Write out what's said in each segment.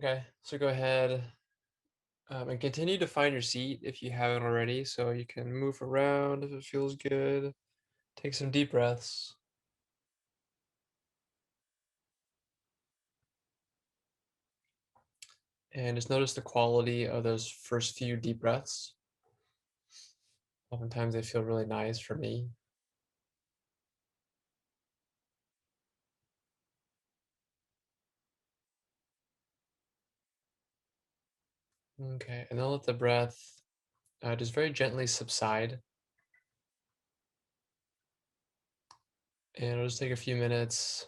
Okay, so go ahead and continue to find your seat if you haven't already, so you can move around if it feels good. Take some deep breaths and just notice the quality of those first few deep breaths. Oftentimes they feel really nice for me. Okay, and then let the breath just very gently subside. And it'll just take a few minutes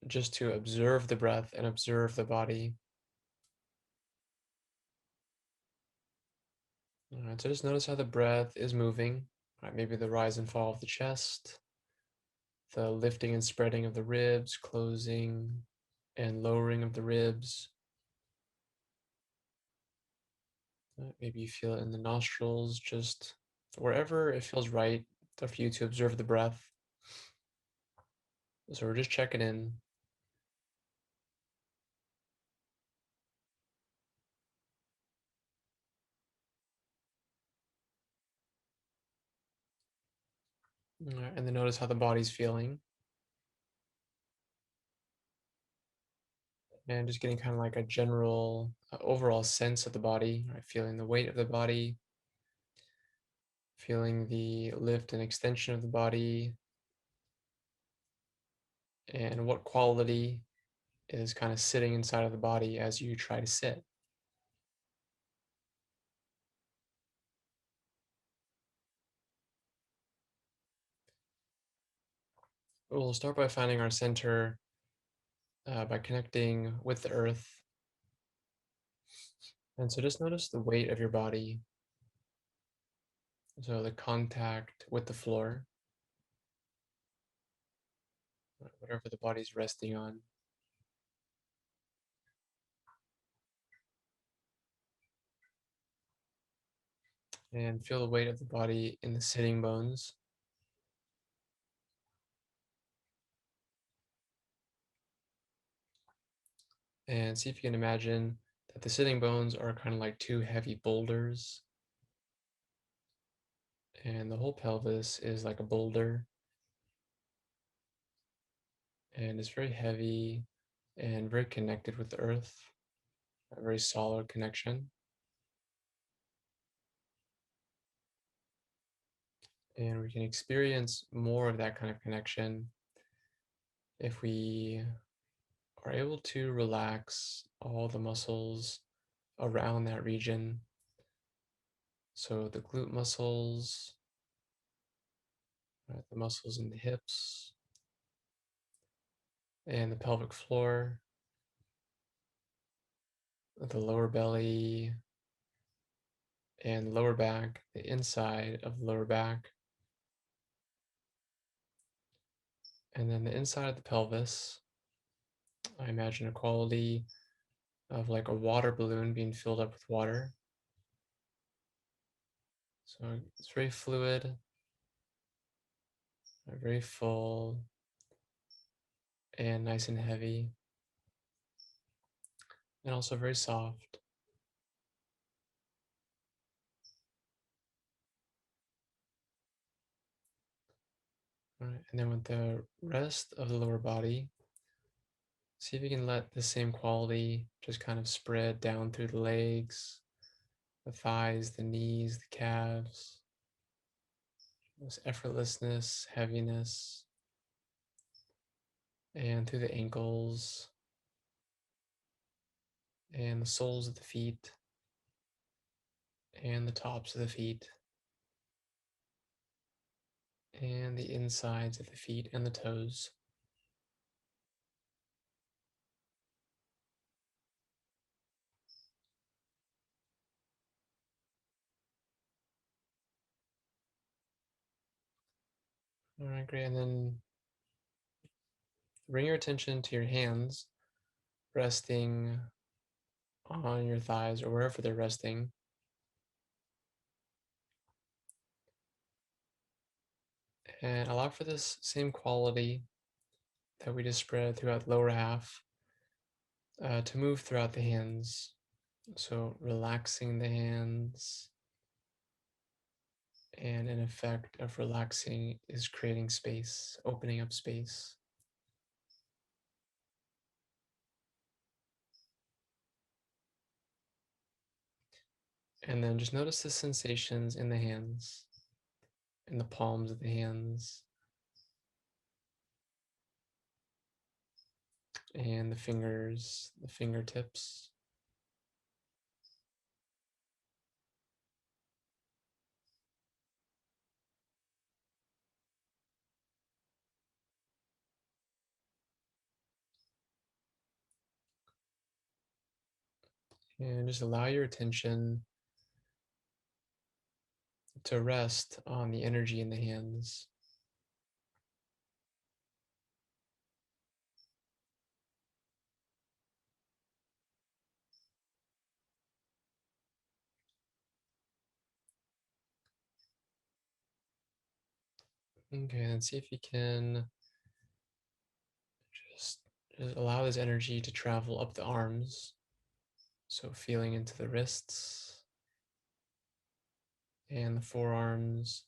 just to observe the breath and observe the body. All right, so just notice how the breath is moving. All right, maybe the rise and fall of the chest, the lifting and spreading of the ribs, closing and lowering of the ribs. Maybe you feel it in the nostrils, just wherever it feels right for you to observe the breath. So we're just checking in. And then notice how the body's feeling. And just getting kind of like a general, overall sense of the body, right? Feeling the weight of the body, feeling the lift and extension of the body, and what quality is kind of sitting inside of the body as you try to sit. We'll start by finding our center by connecting with the earth. And so just notice the weight of your body. So the contact with the floor, whatever the body's resting on. And feel the weight of the body in the sitting bones. And see if you can imagine that the sitting bones are kind of like two heavy boulders. And the whole pelvis is like a boulder. And it's very heavy and very connected with the earth, a very solid connection. And we can experience more of that kind of connection if we are able to relax all the muscles around that region. So the glute muscles, the muscles in the hips and the pelvic floor, the lower belly and lower back, the inside of the lower back, and then the inside of the pelvis. I imagine a quality of like a water balloon being filled up with water. So it's very fluid, very full, and nice and heavy, and also very soft. All right. And then with the rest of the lower body, see if you can let the same quality just kind of spread down through the legs, the thighs, the knees, the calves. This effortlessness, heaviness, and through the ankles and the soles of the feet and the tops of the feet and the insides of the feet and the toes. All right, great. And then bring your attention to your hands resting on your thighs or wherever they're resting. And allow for this same quality that we just spread throughout the lower half to move throughout the hands. So relaxing the hands, and an effect of relaxing is creating space, opening up space. And then just notice the sensations in the hands, in the palms of the hands, and the fingers, the fingertips. And just allow your attention to rest on the energy in the hands. Okay, and see if you can just, just allow this energy to travel up the arms. So feeling into the wrists and the forearms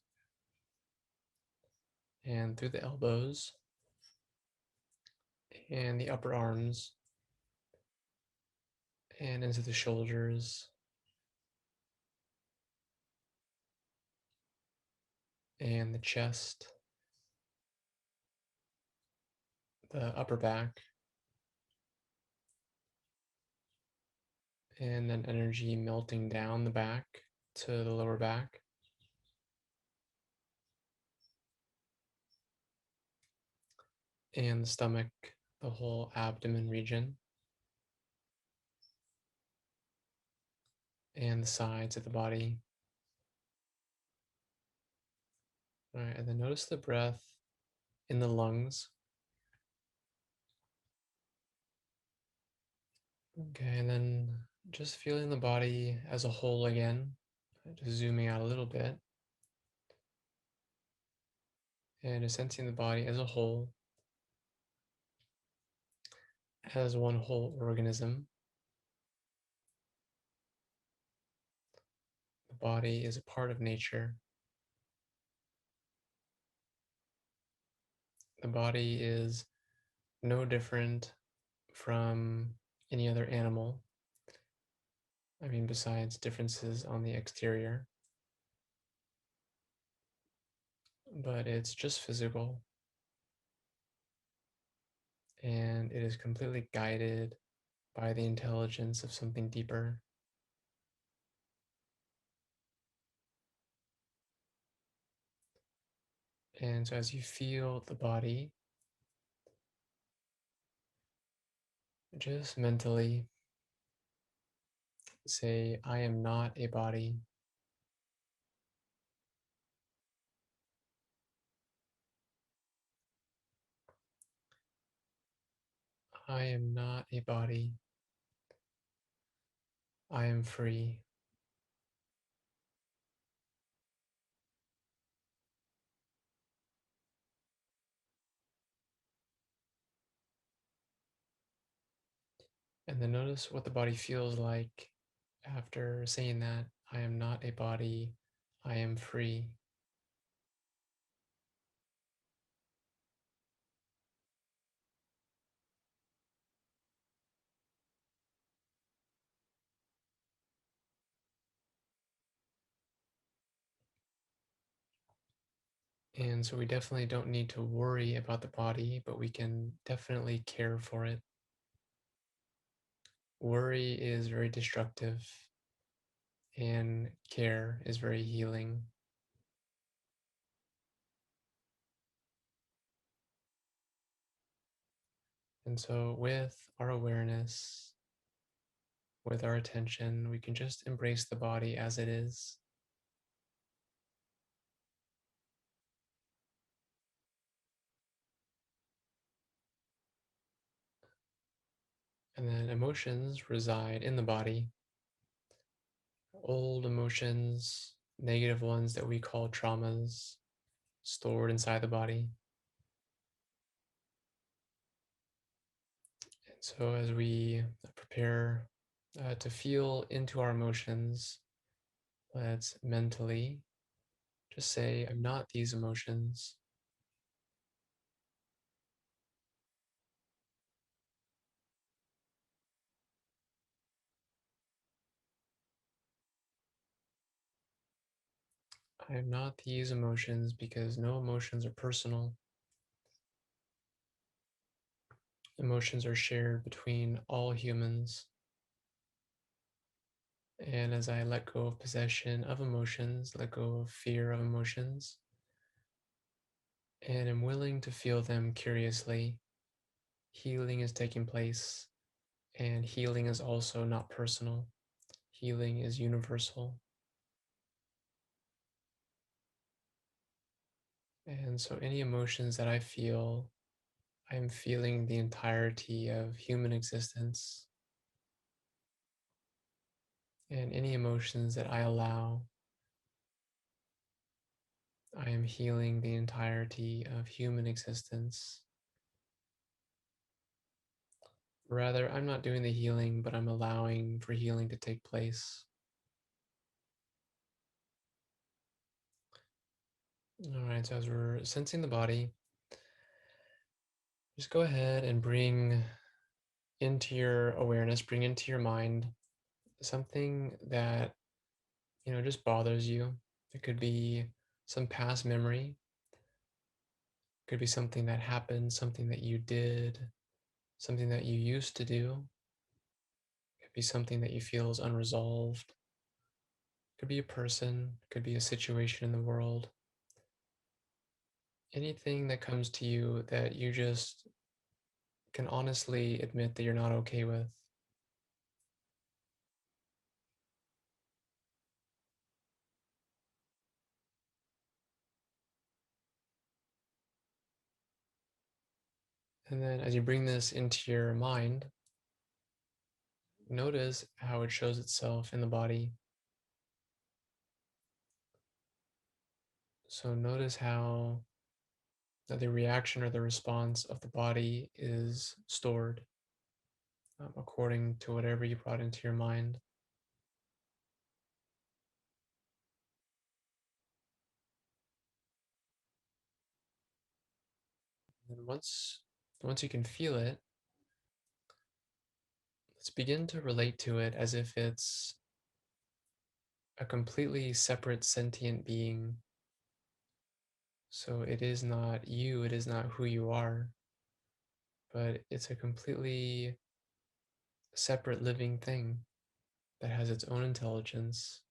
and through the elbows and the upper arms and into the shoulders and the chest, the upper back, and then energy melting down the back to the lower back, and the stomach, the whole abdomen region, and the sides of the body. All right, and then notice the breath in the lungs. Okay, and then just feeling the body as a whole again, just zooming out a little bit, and just sensing the body as a whole, as one whole organism. The body is a part of nature. The body is no different from any other animal. I mean, besides differences on the exterior, but it's just physical, and it is completely guided by the intelligence of something deeper. And so as you feel the body, just mentally say, I am not a body. I am not a body. I am free. And then notice what the body feels like after saying that. I am not a body. I am free. And so we definitely don't need to worry about the body, but we can definitely care for it. Worry is very destructive, and care is very healing. And so, with our awareness, with our attention, we can just embrace the body as it is. And then emotions reside in the body, old emotions, negative ones that we call traumas, stored inside the body. So, as we prepare to feel into our emotions, let's mentally just say, I'm not these emotions. I am not these emotions because no emotions are personal. Emotions are shared between all humans. And as I let go of possession of emotions, let go of fear of emotions, and am willing to feel them curiously, healing is taking place. And healing is also not personal, healing is universal. And so, any emotions that I feel, I'm feeling the entirety of human existence. And any emotions that I allow, I am healing the entirety of human existence. Rather, I'm not doing the healing, but I'm allowing for healing to take place. All right, so as we're sensing the body, just go ahead and bring into your awareness, bring into your mind something that, just bothers you. It could be some past memory, could be something that happened, something that you did, something that you used to do, could be something that you feel is unresolved, could be a person, could be a situation in the world. Anything that comes to you that you just can honestly admit that you're not okay with. And then as you bring this into your mind, notice how it shows itself in the body. So notice how the reaction or the response of the body is stored according to whatever you brought into your mind. And once you can feel it, let's begin to relate to it as if it's a completely separate sentient being. So it is not you, it is not who you are, but it's a completely separate living thing that has its own intelligence,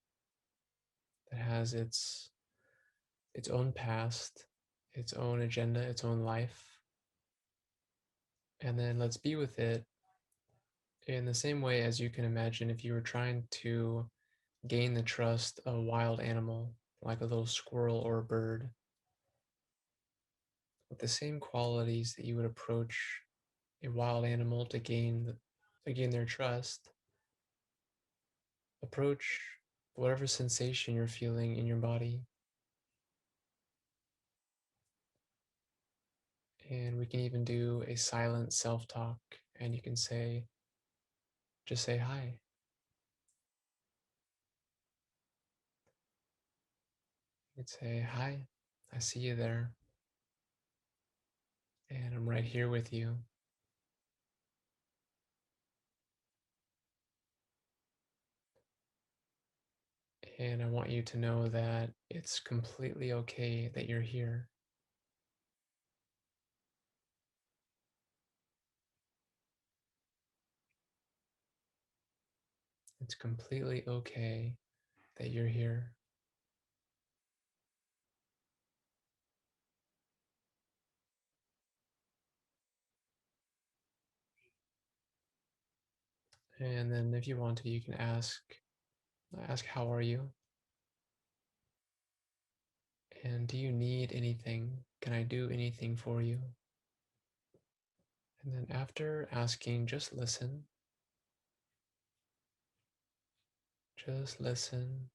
that has its own past, its own agenda, its own life. And then let's be with it in the same way as you can imagine if you were trying to gain the trust of a wild animal, like a little squirrel or a bird, with the same qualities that you would approach a wild animal to gain their trust. Approach whatever sensation you're feeling in your body. And we can even do a silent self talk. And you can just say hi. You could say, hi, I see you there. And I'm right here with you. And I want you to know that it's completely okay that you're here. It's completely okay that you're here. And then if you want to, you can ask, how are you? And do you need anything? Can I do anything for you? And then after asking, just listen. Just listen.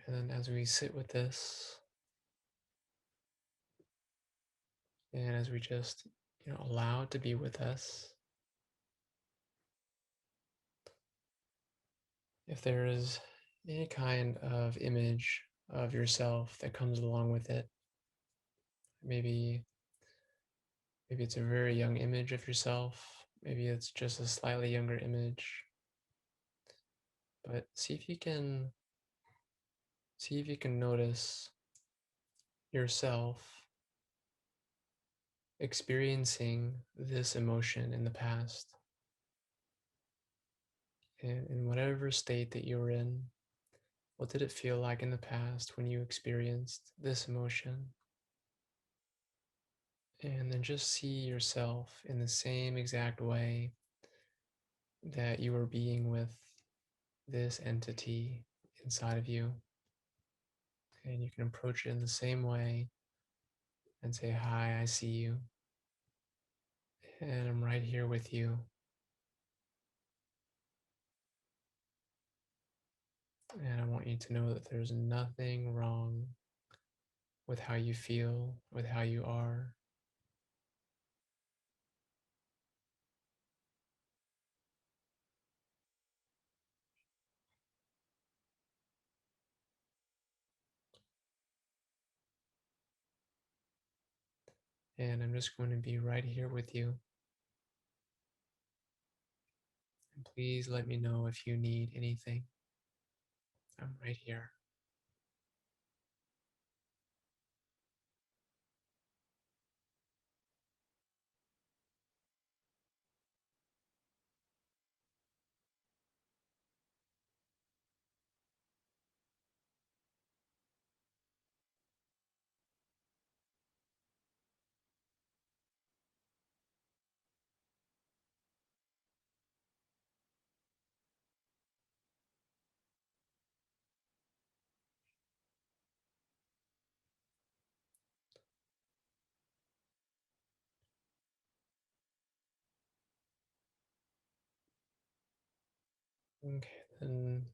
And then as we sit with this, and as we just, allow it to be with us, if there is any kind of image of yourself that comes along with it, maybe maybe it's a very young image of yourself, maybe it's just a slightly younger image, but see if you can notice yourself experiencing this emotion in the past, and in whatever state that you were in. What did it feel like in the past when you experienced this emotion? And then just see yourself in the same exact way that you were being with this entity inside of you. And you can approach it in the same way and say, "Hi, I see you. And I'm right here with you. And I want you to know that there's nothing wrong with how you feel, with how you are." And I'm just going to be right here with you. And please let me know if you need anything. I'm right here. Okay, then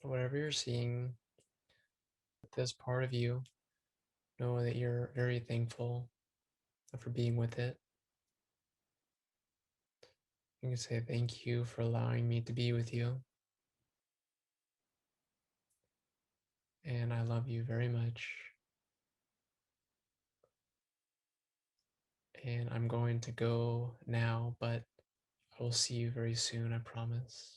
whatever you're seeing, this part of you, know that you're very thankful for being with it. You can say, "Thank you for allowing me to be with you. And I love you very much. And I'm going to go now, but I will see you very soon, I promise."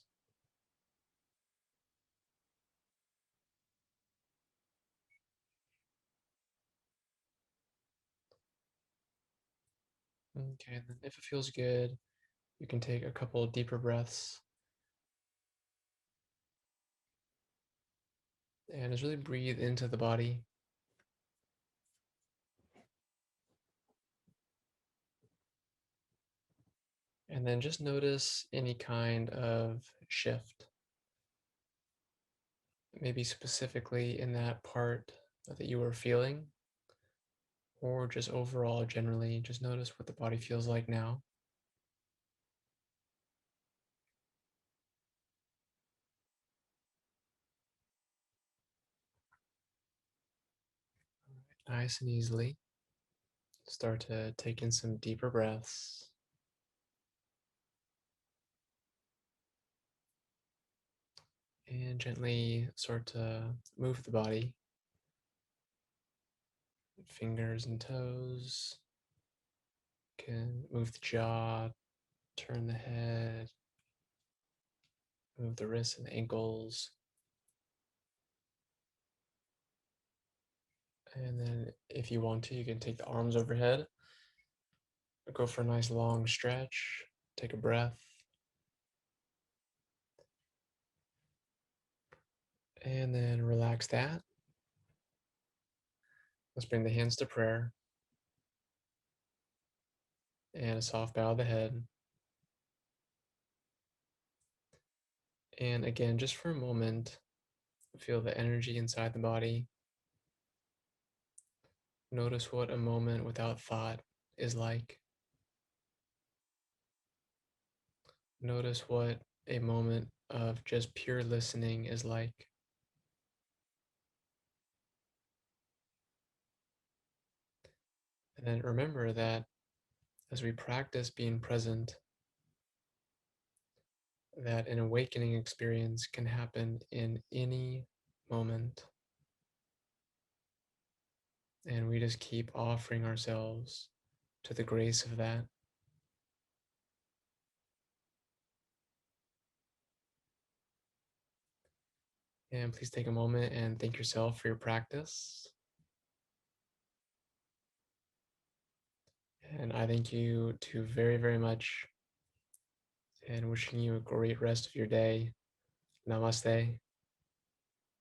Okay, and then if it feels good, you can take a couple of deeper breaths and just really breathe into the body. And then just notice any kind of shift, maybe specifically in that part that you were feeling, or just overall, generally, just notice what the body feels like now. Nice and easily. Start to take in some deeper breaths and gently start to move the body, fingers and toes. Can move the jaw, turn the head, move the wrists and the ankles. And then if you want to, you can take the arms overhead, go for a nice long stretch, take a breath, and then relax that. Let's bring the hands to prayer and a soft bow of the head. And again, just for a moment, feel the energy inside the body. Notice what a moment without thought is like. Notice what a moment of just pure listening is like. And then remember that as we practice being present, that an awakening experience can happen in any moment. And we just keep offering ourselves to the grace of that. And please take a moment and thank yourself for your practice. And I thank you too very, very much and wishing you a great rest of your day. Namaste.